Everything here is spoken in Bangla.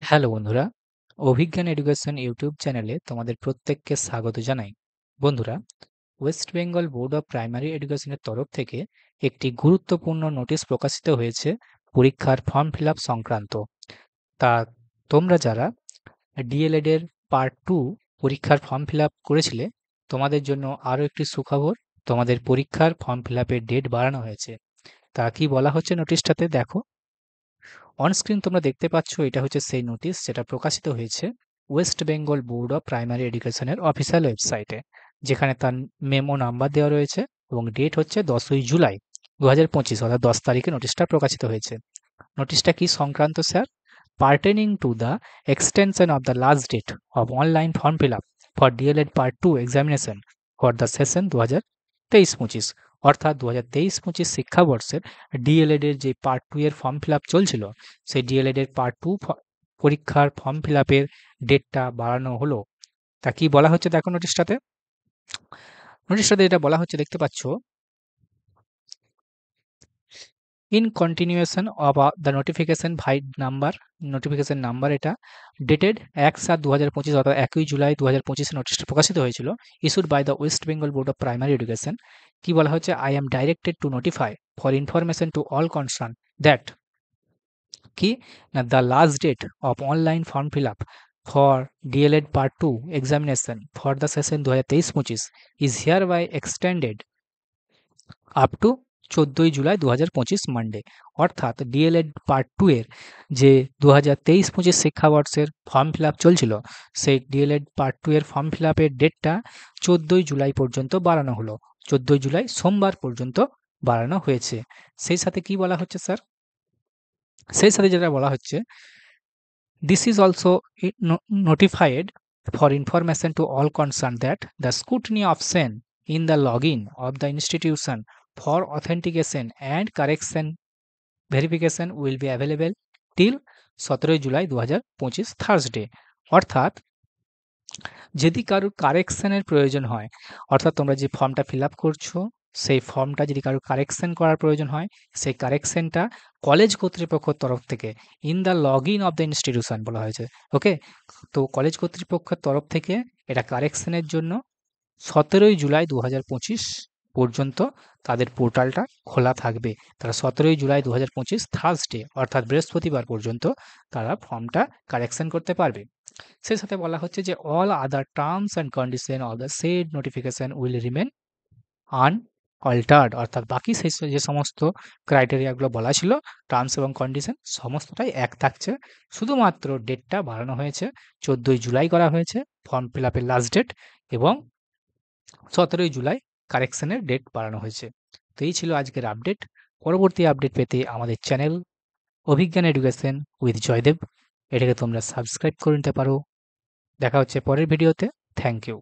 হ্যালো বন্ধুরা, অভিজ্ঞান এডুকেশন ইউটিউব চ্যানেলে তোমাদের প্রত্যেককে স্বাগত জানাই। বন্ধুরা, West Bengal board of primary এডুকেশনের তরফ থেকে একটি গুরুত্বপূর্ণ নোটিশ প্রকাশিত হয়েছে পরীক্ষার ফর্ম ফিল আপ সংক্রান্ত। তা তোমরা যারা ডিএলএড এর পার্ট 2 পরীক্ষার ফর্ম ফিল আপ করেছিলে, তোমাদের জন্য আরও একটি সুখবর। তোমাদের পরীক্ষার ফর্ম ফিল আপের ডেট বাড়ানো হয়েছে। তা কি বলা হচ্ছে নোটিশটাতে দেখো। অন স্ক্রিন তোমরা দেখতে পাচ্ছ, এটা হচ্ছে সেই নোটিশ যেটা প্রকাশিত হয়েছে West Bengal board of primary এডুকেশনের অফিসিয়াল ওয়েবসাইটে, যেখানে তার মেমো নাম্বার দেওয়া রয়েছে এবং ডেট হচ্ছে 10ই জুলাই 2025, অর্থাৎ 10 তারিখে নোটিশটা প্রকাশিত হয়েছে। নোটিশটা কি সংক্রান্ত sir? Pertaining to the extension of the last date of online form fill up for DElEd part 2 examination for the session 2023-25, অর্থাৎ 2023-25 শিক্ষাবর্ষের ডিএলএড এর যে পার্ট 2 এর ফর্ম ফিল আপ চলছিল, সেই ডিএলএড এর পার্ট 2 পরীক্ষার ফর্ম ফিল আপের ডেটটা বাড়ানো হলো। তা কি বলা হচ্ছে দেখো নোটিশটাতে। নোটিশটাতে এটা বলা হচ্ছে, দেখতে পাচ্ছ, in continuation of the notification number এটা ডেটেড 1/7/2025, অর্থাৎ 1 জুলাই 2025 নোটিশটা প্রকাশিত হয়েছিল, issued by the West Bengal board of primary education. কি বলা হচ্ছে? I am directed to notify for information to all concern that কি না the last date of online form fill up for DElEd part 2 examination for the session 2023-25 is hereby extended up to 14ই জুলাই 2025 মানডে। অর্থাৎ ডিএলএড পার্ট 2 এর যে 2023-25 শিক্ষাবর্ষের ফর্ম ফিল আপ চলছিল, সেই ডিএলএড পার্ট 2 এর ফর্ম ফিল আপের ডেটটা 14ই জুলাই পর্যন্ত বাড়ানো হলো। 14ই জুলাই সোমবার পর্যন্ত বাড়ানো হয়েছে। সেই সাথে কি বলা হচ্ছে স্যার? সেই সাথে যেটা বলা হচ্ছে, this is also notified for information to all concerned that the scrutiny option in the login of the institution for authentication and correction verification will be available till 17 July 2025 Thursday. অর্থাৎ যদি কারোর কারেকশনের প্রয়োজন হয়, অর্থাৎ তোমরা যে ফর্মটা ফিল আপ করছো, সেই ফর্মটা যদি কারোর কারেকশন করার প্রয়োজন হয়, সেই কারেকশনটা কলেজ কর্তৃপক্ষের তরফ থেকে in the log in of the institution বলা হয়েছে। ওকে, তো কলেজ কর্তৃপক্ষের তরফ থেকে এটা কারেকশনের জন্য 17ই জুলাই 2025 পর্যন্ত তাদের পোর্টালটা খোলা থাকবে। তারা 17ই জুলাই 2025 থার্সডে, অর্থাৎ বৃহস্পতিবার পর্যন্ত তারা ফর্মটা কারেকশন করতে পারবে। সেই সাথে বলা হচ্ছে যে all other terms and condition of the said notification will remain unaltered, অর্থাৎ বাকি সেই যে সমস্ত ক্রাইটেরিয়াগুলো বলা ছিল, টার্মস এবং কন্ডিশন সমস্তটাই এক থাকছে। শুধুমাত্র ডেটটা বাড়ানো হয়েছে, 14ই জুলাই করা হয়েছে ফর্ম ফিল আপের লাস্ট ডেট, এবং 17ই জুলাই কারেকশনের ডেট বাড়ানো হয়েছে। তো এই ছিল আজকের আপডেট। পরবর্তী আপডেট পেতে আমাদের channel Abhigyan education with Joydeb, এটাকে তোমরা সাবস্ক্রাইব করে নিতে পারো। দেখা হচ্ছে পরের ভিডিওতে। Thank you.